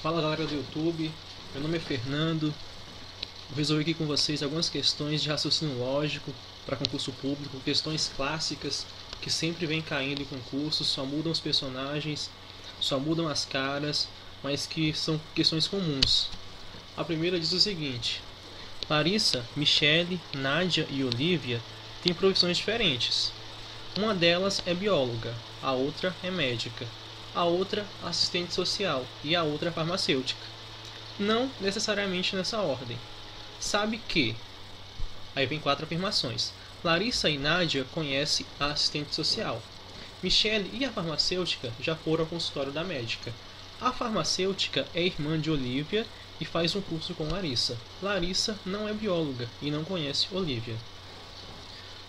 Fala galera do YouTube, meu nome é Fernando. Vou resolver aqui com vocês algumas questões de raciocínio lógico para concurso público, questões clássicas que sempre vêm caindo em concursos, só mudam os personagens, só mudam as caras, mas que são questões comuns. A primeira diz o seguinte: Larissa, Michele, Nádia e Olivia têm profissões diferentes. Uma delas é bióloga, a outra é médica, a outra assistente social e a outra farmacêutica. Não necessariamente nessa ordem. Sabe que... Aí vem 4 afirmações. Larissa e Nádia conhecem a assistente social. Michele e a farmacêutica já foram ao consultório da médica. A farmacêutica é irmã de Olivia e faz um curso com Larissa. Larissa não é bióloga e não conhece Olivia.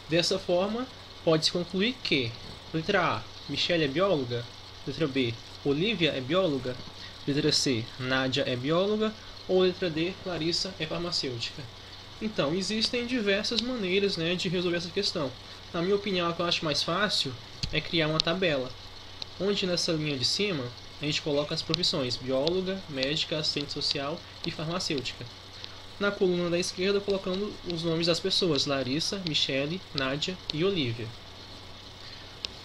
Dessa forma, pode-se concluir que: letra A, Michele é bióloga. Letra B, Olivia é bióloga. Letra C, Nádia é bióloga. Ou letra D, Larissa é farmacêutica. Então, existem diversas maneiras, de resolver essa questão. Na minha opinião, a que eu acho mais fácil é criar uma tabela, onde nessa linha de cima a gente coloca as profissões: bióloga, médica, assistente social e farmacêutica. Na coluna da esquerda, colocando os nomes das pessoas: Larissa, Michele, Nádia e Olivia.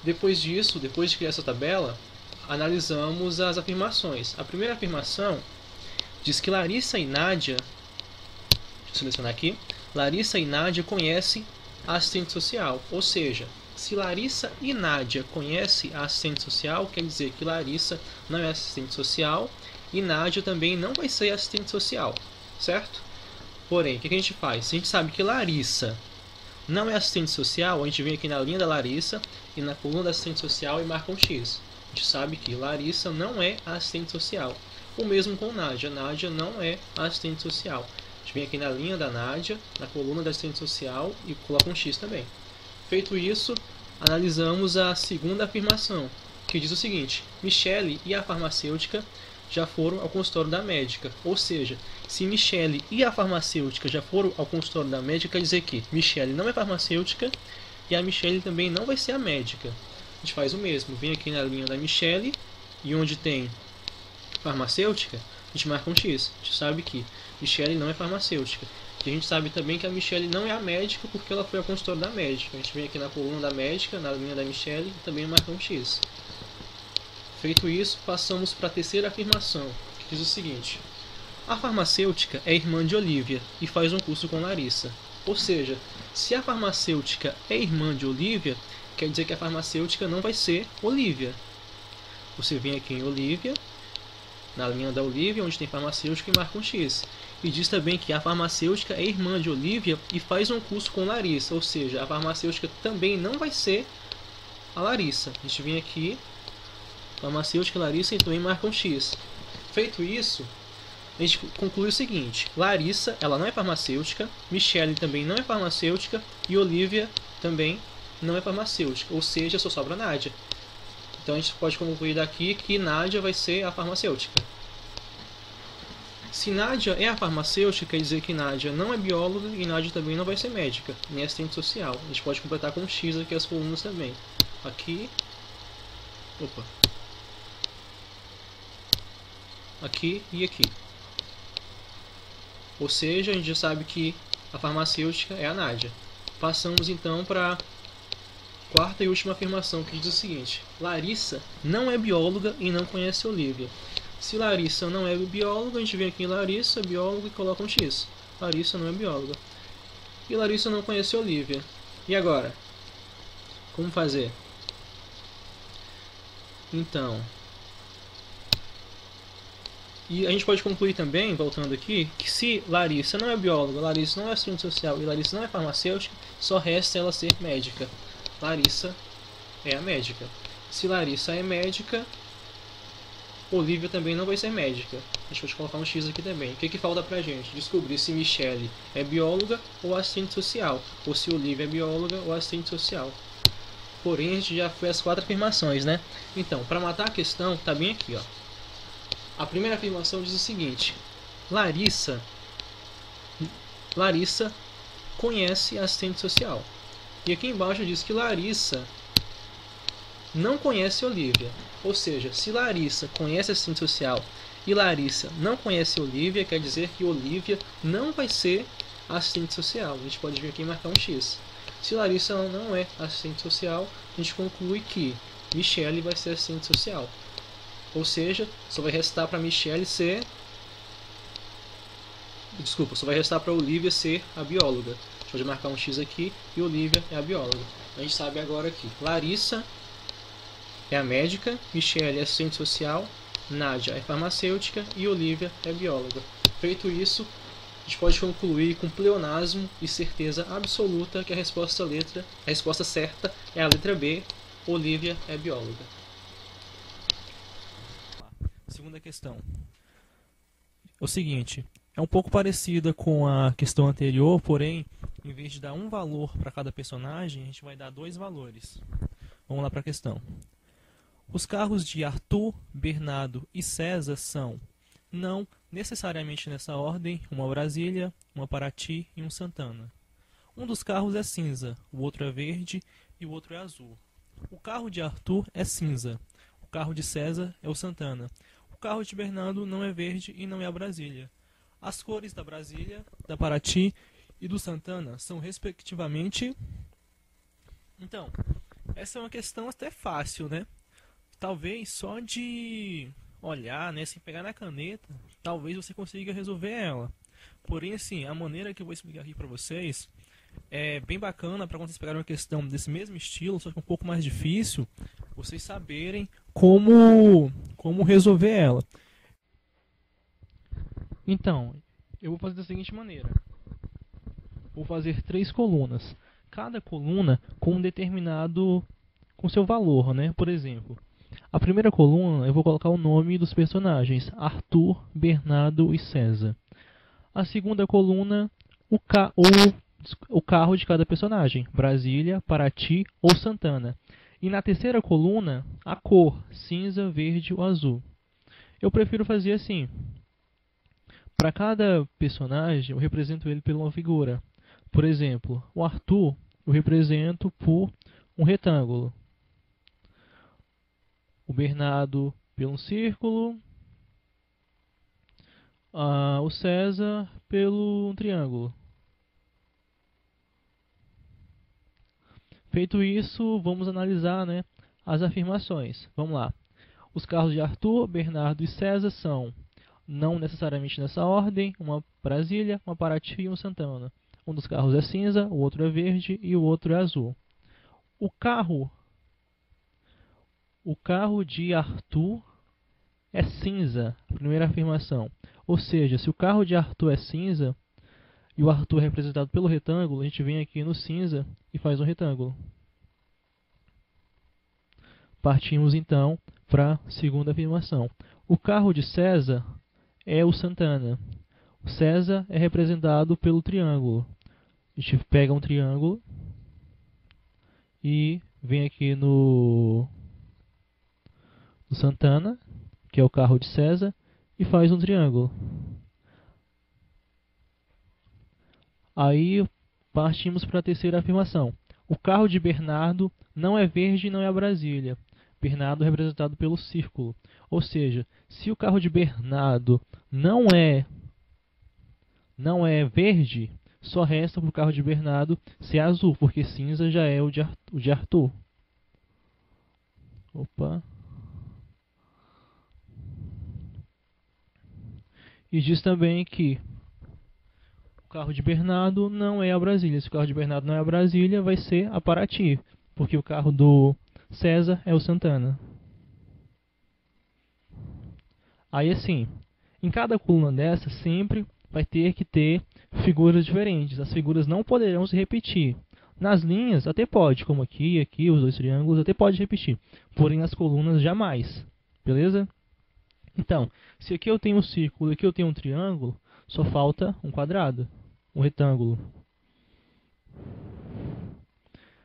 Depois disso, depois de criar essa tabela, analisamos as afirmações. A primeira afirmação diz que Larissa e Nádia, deixa eu selecionar aqui, Larissa e Nádia conhecem a assistente social. Ou seja, se Larissa e Nádia conhecem a assistente social, quer dizer que Larissa não é assistente social e Nádia também não vai ser assistente social, certo? Porém, o que a gente faz? Se a gente sabe que Larissa não é assistente social, a gente vem aqui na linha da Larissa e na coluna da assistente social e marca um X. A gente sabe que Larissa não é assistente social. O mesmo com Nádia. Nádia não é assistente social. A gente vem aqui na linha da Nádia, na coluna da assistente social e coloca um X também. Feito isso, analisamos a segunda afirmação, que diz o seguinte: Michele e a farmacêutica já foram ao consultório da médica. Ou seja, se Michele e a farmacêutica já foram ao consultório da médica, quer dizer que Michele não é farmacêutica e a Michele também não vai ser a médica. A gente faz o mesmo, vem aqui na linha da Michele e onde tem farmacêutica, a gente marca um X. A gente sabe que Michele não é farmacêutica. E a gente sabe também que a Michele não é a médica porque ela foi ao consultório da médica. A gente vem aqui na coluna da médica, na linha da Michele e também marca um X. Feito isso, passamos para a terceira afirmação, que diz o seguinte: a farmacêutica é irmã de Olivia e faz um curso com Larissa. Ou seja, se a farmacêutica é irmã de Olivia, quer dizer que a farmacêutica não vai ser Olivia. Você vem aqui em Olivia, na linha da Olivia, onde tem farmacêutica, e marca um X. E diz também que a farmacêutica é irmã de Olivia e faz um curso com Larissa. Ou seja, a farmacêutica também não vai ser a Larissa. A gente vem aqui, farmacêutica, Larissa, e também marca um X. Feito isso, a gente conclui o seguinte: Larissa, ela não é farmacêutica, Michele também não é farmacêutica e Olivia também não é farmacêutica. Ou seja, só sobra Nádia. Então a gente pode concluir daqui que Nádia vai ser a farmacêutica. Se Nádia é a farmacêutica, quer dizer que Nádia não é bióloga e Nádia também não vai ser médica, nem assistente social. A gente pode completar com um X aqui as colunas também. Aqui. Opa. Aqui e aqui. Ou seja, a gente já sabe que a farmacêutica é a Nádia. Passamos então para a quarta e última afirmação, que diz o seguinte: Larissa não é bióloga e não conhece Olivia. Se Larissa não é bióloga, a gente vem aqui em Larissa, bióloga, e coloca um X. Larissa não é bióloga. E Larissa não conhece Olivia. E agora? Como fazer? Então... E a gente pode concluir também, voltando aqui, que se Larissa não é bióloga, Larissa não é assistente social e Larissa não é farmacêutica, só resta ela ser médica. Larissa é a médica. Se Larissa é médica, Olivia também não vai ser médica. A gente pode colocar um X aqui também. O que falta pra gente? Descobrir se Michele é bióloga ou assistente social, ou se Olivia é bióloga ou assistente social. Porém, a gente já fez as 4 afirmações, Então, para matar a questão, tá bem aqui, ó. A primeira afirmação diz o seguinte: Larissa conhece a assistente social. E aqui embaixo diz que Larissa não conhece Olivia. Ou seja, se Larissa conhece assistente social e Larissa não conhece Olivia, quer dizer que Olivia não vai ser assistente social. A gente pode vir aqui e marcar um X. Se Larissa não é assistente social, a gente conclui que Michelle vai ser assistente social. Ou seja, só vai restar para Michelle ser... Desculpa, só vai restar para Olivia ser a bióloga. A gente pode marcar um X aqui e Olivia é a bióloga. A gente sabe agora aqui. Larissa é a médica, Michelle é assistente social, Nádia é farmacêutica e Olivia é bióloga. Feito isso, a gente pode concluir com pleonasmo e certeza absoluta que a resposta certa é a letra B, Olivia é bióloga. Segunda questão. É o seguinte, é um pouco parecida com a questão anterior, porém, em vez de dar um valor para cada personagem, a gente vai dar 2 valores. Vamos lá para a questão. Os carros de Arthur, Bernardo e César são, não necessariamente nessa ordem, uma Brasília, uma Paraty e um Santana. Um dos carros é cinza, o outro é verde e o outro é azul. O carro de Arthur é cinza, o carro de César é o Santana. O carro de Bernardo não é verde e não é a Brasília. As cores da Brasília, da Paraty e do Santana são respectivamente... Então, essa é uma questão até fácil, né? Talvez só de olhar, né, sem pegar na caneta, talvez você consiga resolver ela. Porém, assim, a maneira que eu vou explicar aqui para vocês é bem bacana para quando vocês pegarem uma questão desse mesmo estilo, só que um pouco mais difícil, vocês saberem como resolver ela. Então, eu vou fazer da seguinte maneira. Vou fazer 3 colunas. Cada coluna com um determinado... com seu valor, né? Por exemplo, a primeira coluna eu vou colocar o nome dos personagens, Arthur, Bernardo e César. A segunda coluna, o carro de cada personagem, Brasília, Paraty ou Santana. E na terceira coluna, a cor, cinza, verde ou azul. Eu prefiro fazer assim. Para cada personagem, eu represento ele por uma figura. Por exemplo, o Arthur eu represento por um retângulo. O Bernardo pelo círculo, o César pelo triângulo. Feito isso, vamos analisar, né, as afirmações. Vamos lá. Os carros de Arthur, Bernardo e César são, não necessariamente nessa ordem, uma Brasília, uma Paraty e um Santana. Um dos carros é cinza, o outro é verde e o outro é azul. O carro de Arthur é cinza, primeira afirmação. Ou seja, se o carro de Arthur é cinza e o Arthur é representado pelo retângulo, a gente vem aqui no cinza e faz um retângulo. Partimos então para a segunda afirmação. O carro de César é o Santana. O César é representado pelo triângulo. A gente pega um triângulo e vem aqui no Santana, que é o carro de César, e faz um triângulo. Aí partimos para a terceira afirmação. O carro de Bernardo não é verde e não é a Brasília. Bernardo é representado pelo círculo. Ou seja, se o carro de Bernardo não é verde, só resta para o carro de Bernardo ser azul, porque cinza já é o de Arthur. Opa. E diz também que o carro de Bernardo não é a Brasília. Se o carro de Bernardo não é a Brasília, vai ser a Paraty, porque o carro do César é o Santana. Aí assim, em cada coluna dessa sempre vai ter que ter figuras diferentes. As figuras não poderão se repetir. Nas linhas até pode, como aqui, aqui, os 2 triângulos, até pode repetir. Porém nas colunas jamais. Beleza? Então, se aqui eu tenho um círculo e aqui eu tenho um triângulo, só falta um quadrado, um retângulo.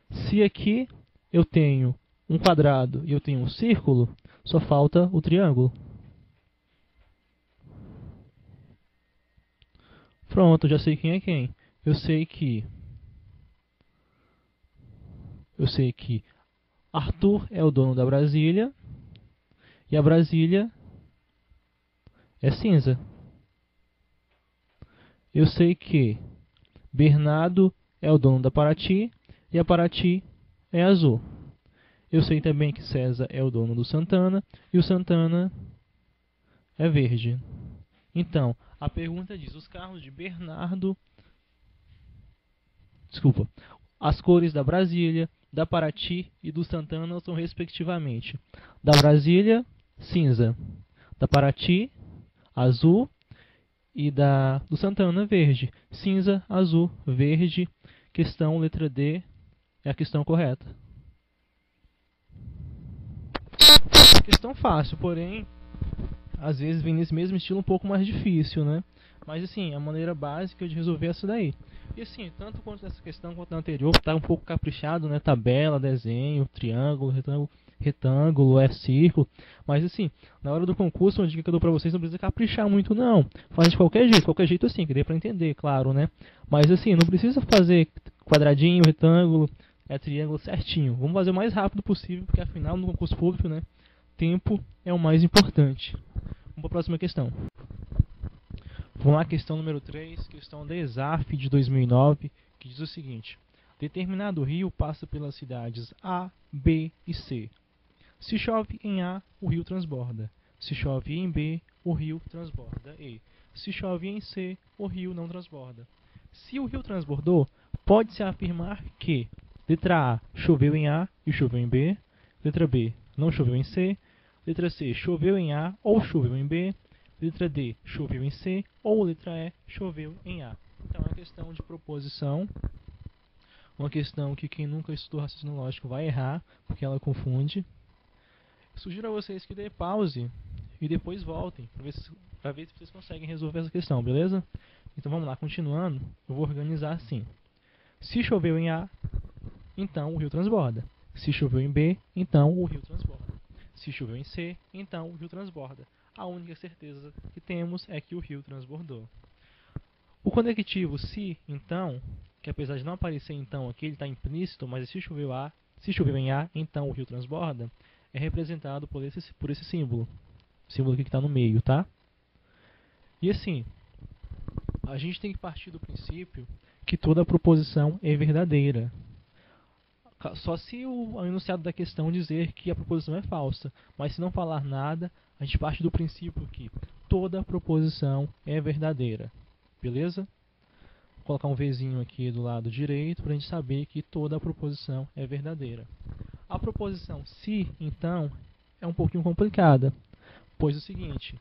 Se aqui eu tenho um quadrado e eu tenho um círculo, só falta o triângulo. Pronto, já sei quem é quem. Eu sei que Arthur é o dono da Brasília e a Brasília é cinza. Eu sei que Bernardo é o dono da Paraty e a Paraty é azul. Eu sei também que César é o dono do Santana e o Santana é verde. Então, a pergunta diz: os carros de Bernardo... Desculpa. As cores da Brasília, da Paraty e do Santana são respectivamente: da Brasília, cinza; da Paraty, azul; e do Santana, verde. Cinza, azul, verde. Questão letra D é a questão correta. Questão fácil, porém, às vezes vem nesse mesmo estilo um pouco mais difícil, né? Mas assim, a maneira básica de resolver é essa daí. E assim, tanto quanto nessa questão quanto na anterior, tá um pouco caprichado, né? Tabela, desenho, triângulo, retângulo, círculo. Mas assim, na hora do concurso, uma dica que eu dou pra vocês, não precisa caprichar muito não. Faz de qualquer jeito assim, que dê pra entender, claro, né? Mas assim, não precisa fazer quadradinho, retângulo, triângulo certinho. Vamos fazer o mais rápido possível, porque afinal no concurso público, né? Tempo é o mais importante. Vamos para a próxima questão. Vamos lá, questão número 3, questão da ESAF de 2009, que diz o seguinte: determinado rio passa pelas cidades A, B e C. Se chove em A, o rio transborda. Se chove em B, o rio transborda. E se chove em C, o rio não transborda. Se o rio transbordou, pode-se afirmar que: letra A, choveu em A e choveu em B. Letra B, não choveu em C. Letra C, choveu em A ou choveu em B. Letra D, choveu em C. Ou letra E, choveu em A. Então é uma questão de proposição. Uma questão que quem nunca estudou raciocínio lógico vai errar, porque ela confunde. Sugiro a vocês que dê pause e depois voltem, para ver se vocês conseguem resolver essa questão, beleza? Então vamos lá, continuando, eu vou organizar assim. Se choveu em A, então o rio transborda. Se choveu em B, então o rio transborda. Se choveu em C, então o rio transborda. A única certeza que temos é que o rio transbordou. O conectivo se, então, que apesar de não aparecer então aqui, ele está implícito, mas se choveu em A, então o rio transborda, é representado por esse símbolo. O símbolo aqui que está no meio, tá? E assim, a gente tem que partir do princípio que toda proposição é verdadeira. Só se o enunciado da questão dizer que a proposição é falsa. Mas se não falar nada, a gente parte do princípio que toda proposição é verdadeira. Beleza? Vou colocar um Vzinho aqui do lado direito para a gente saber que toda proposição é verdadeira. A proposição se, então, é um pouquinho complicada. Pois é o seguinte: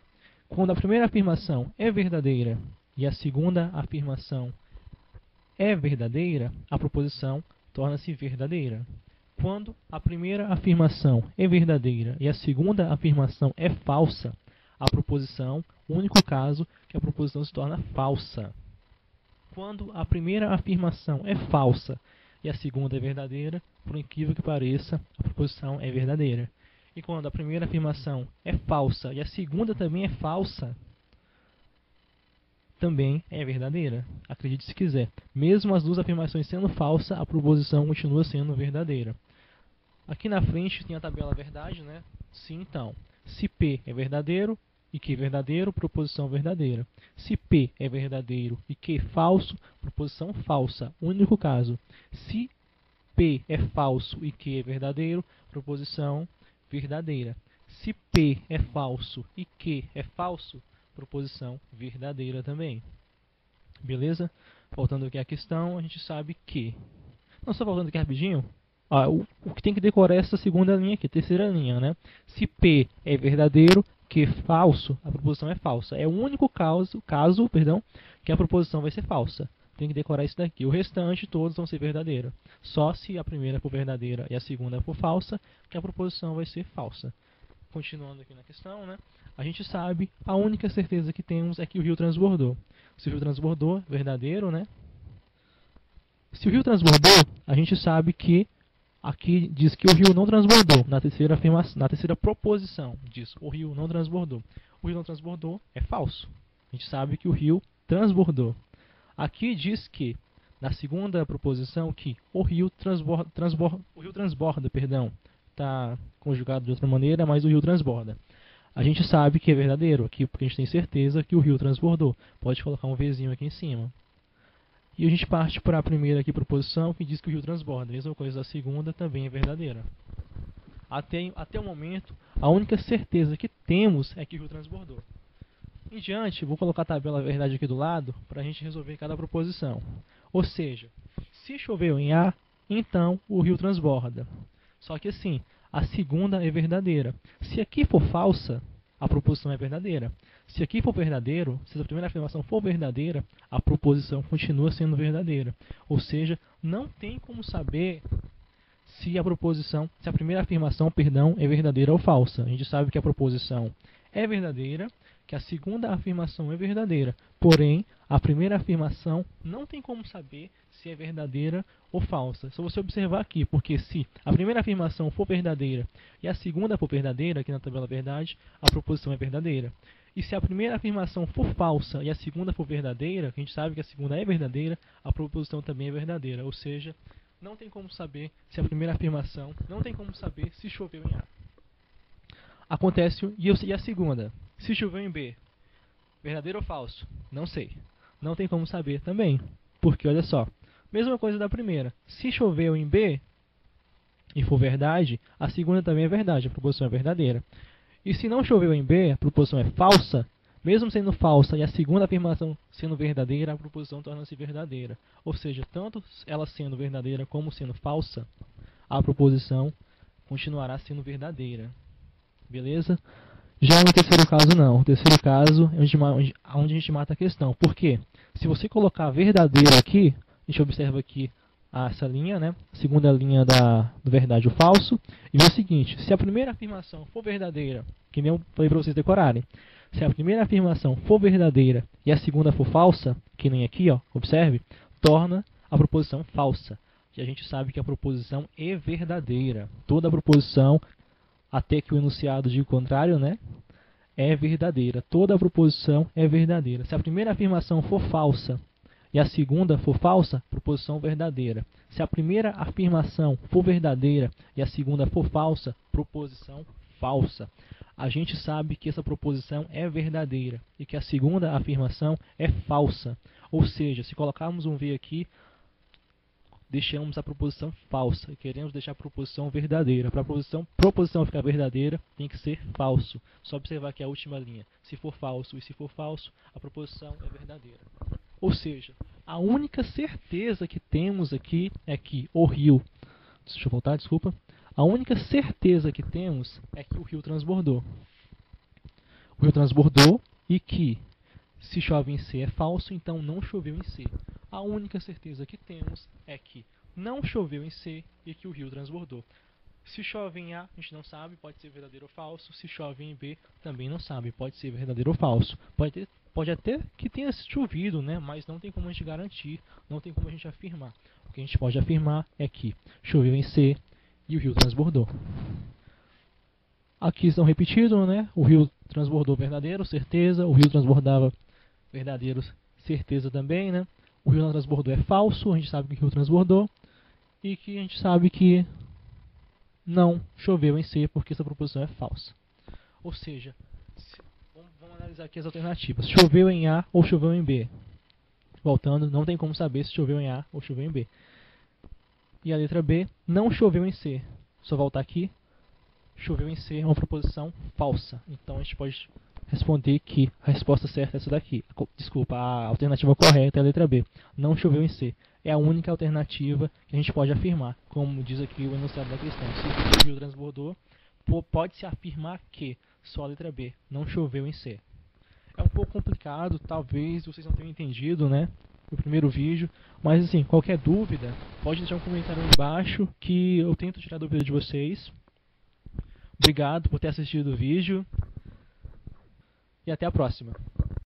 quando a primeira afirmação é verdadeira e a segunda afirmação é verdadeira, a proposição torna-se verdadeira. Quando a primeira afirmação é verdadeira e a segunda afirmação é falsa, a proposição, o único caso que a proposição se torna falsa. Quando a primeira afirmação é falsa e a segunda é verdadeira, por incrível que pareça, a proposição é verdadeira. E quando a primeira afirmação é falsa e a segunda também é falsa, também é verdadeira. Acredite se quiser. Mesmo as duas afirmações sendo falsas, a proposição continua sendo verdadeira. Aqui na frente tem a tabela verdade, né? Se então, se P é verdadeiro e Q é verdadeiro, proposição verdadeira. Se P é verdadeiro e Q é falso, proposição falsa. Único caso. Se P é falso e Q é verdadeiro, proposição verdadeira. Se P é falso e Q é falso, proposição verdadeira também. Beleza? Voltando aqui à questão, a gente sabe que... Não, só voltando aqui rapidinho. O que tem que decorar é essa segunda linha aqui, terceira linha, né? Se P é verdadeiro, Q é falso, a proposição é falsa. É o único caso, que a proposição vai ser falsa. Tem que decorar isso daqui. O restante, todos vão ser verdadeiros. Só se a primeira for verdadeira e a segunda for falsa, que a proposição vai ser falsa. Continuando aqui na questão, né? A gente sabe, a única certeza que temos é que o rio transbordou. Se o rio transbordou, verdadeiro, né? Se o rio transbordou, a gente sabe que aqui diz que o rio não transbordou. Na terceira proposição diz o rio não transbordou. O rio não transbordou é falso. A gente sabe que o rio transbordou. Aqui diz que, na segunda proposição, que o rio transborda, estar conjugado de outra maneira, mas o rio transborda. A gente sabe que é verdadeiro aqui, porque a gente tem certeza que o rio transbordou. Pode colocar um Vzinho aqui em cima. E a gente parte para a primeira aqui, proposição, que diz que o rio transborda. A mesma coisa da segunda também é verdadeira. Até o momento, a única certeza que temos é que o rio transbordou. Em diante, vou colocar a tabela verdade aqui do lado para a gente resolver cada proposição. Ou seja, se choveu em A, então o rio transborda. Só que assim, a segunda é verdadeira. Se aqui for falsa, a proposição é verdadeira. Se aqui for verdadeiro, se a primeira afirmação for verdadeira, a proposição continua sendo verdadeira. Ou seja, não tem como saber se a primeira afirmação, é verdadeira ou falsa. A gente sabe que a proposição é verdadeira, que a segunda afirmação é verdadeira. Porém, a primeira afirmação não tem como saber se é verdadeira ou falsa. Só você observar aqui, porque se a primeira afirmação for verdadeira e a segunda for verdadeira, aqui na tabela verdade, a proposição é verdadeira. E se a primeira afirmação for falsa e a segunda for verdadeira, a gente sabe que a segunda é verdadeira, a proposição também é verdadeira. Ou seja, não tem como saber se a primeira afirmação, não tem como saber se choveu em A. Acontece, e a segunda? Se choveu em B, verdadeiro ou falso? Não sei. Não tem como saber também. Porque, olha só, mesma coisa da primeira. Se choveu em B e for verdade, a segunda também é verdade, a proposição é verdadeira. E se não choveu em B, a proposição é falsa, mesmo sendo falsa e a segunda afirmação sendo verdadeira, a proposição torna-se verdadeira. Ou seja, tanto ela sendo verdadeira como sendo falsa, a proposição continuará sendo verdadeira. Beleza? Já no terceiro caso não. O terceiro caso é onde a gente mata a questão. Por quê? Se você colocar verdadeiro aqui, a gente observa aqui essa linha, né? A segunda linha do verdade ou falso. E é o seguinte, se a primeira afirmação for verdadeira, que nem eu falei para vocês decorarem, se a primeira afirmação for verdadeira e a segunda for falsa, que nem aqui, ó, observe, torna a proposição falsa. E a gente sabe que a proposição é verdadeira. Toda proposição, até que o enunciado diga o contrário, né, é verdadeira. Toda a proposição é verdadeira. Se a primeira afirmação for falsa e a segunda for falsa, proposição verdadeira. Se a primeira afirmação for verdadeira e a segunda for falsa, proposição falsa. A gente sabe que essa proposição é verdadeira e que a segunda afirmação é falsa. Ou seja, se colocarmos um V aqui, deixamos a proposição falsa e queremos deixar a proposição verdadeira. Para a proposição ficar verdadeira, tem que ser falso. Só observar aqui a última linha. Se for falso e se for falso, a proposição é verdadeira. Ou seja, a única certeza que temos aqui é que o rio... Deixa eu voltar, desculpa. A única certeza que temos é que o rio transbordou. O rio transbordou e que se chove em C é falso, então não choveu em C. A única certeza que temos é que não choveu em C e que o rio transbordou. Se chove em A, a gente não sabe, pode ser verdadeiro ou falso. Se chove em B, também não sabe, pode ser verdadeiro ou falso. Pode até que tenha chovido, né? Mas não tem como a gente garantir, não tem como a gente afirmar. O que a gente pode afirmar é que choveu em C e o rio transbordou. Aqui estão repetidos, né? O rio transbordou verdadeiro, certeza. O rio transbordava verdadeiro, certeza também, né? O rio não transbordou é falso, a gente sabe que o rio transbordou. E que a gente sabe que não choveu em C, porque essa proposição é falsa. Ou seja, vamos analisar aqui as alternativas. Choveu em A ou choveu em B? Voltando, não tem como saber se choveu em A ou choveu em B. E a letra B, não choveu em C. Só voltar aqui, choveu em C é uma proposição falsa. Então a gente pode responder que a resposta certa é essa daqui. Desculpa, a alternativa correta é a letra B. Não choveu em C. É a única alternativa que a gente pode afirmar, como diz aqui o enunciado da questão. Se o rio transbordou, pode-se afirmar que só a letra B, não choveu em C. É um pouco complicado, talvez vocês não tenham entendido, né, no primeiro vídeo, mas assim, qualquer dúvida, pode deixar um comentário aí embaixo que eu tento tirar a dúvida de vocês. Obrigado por ter assistido o vídeo e até a próxima.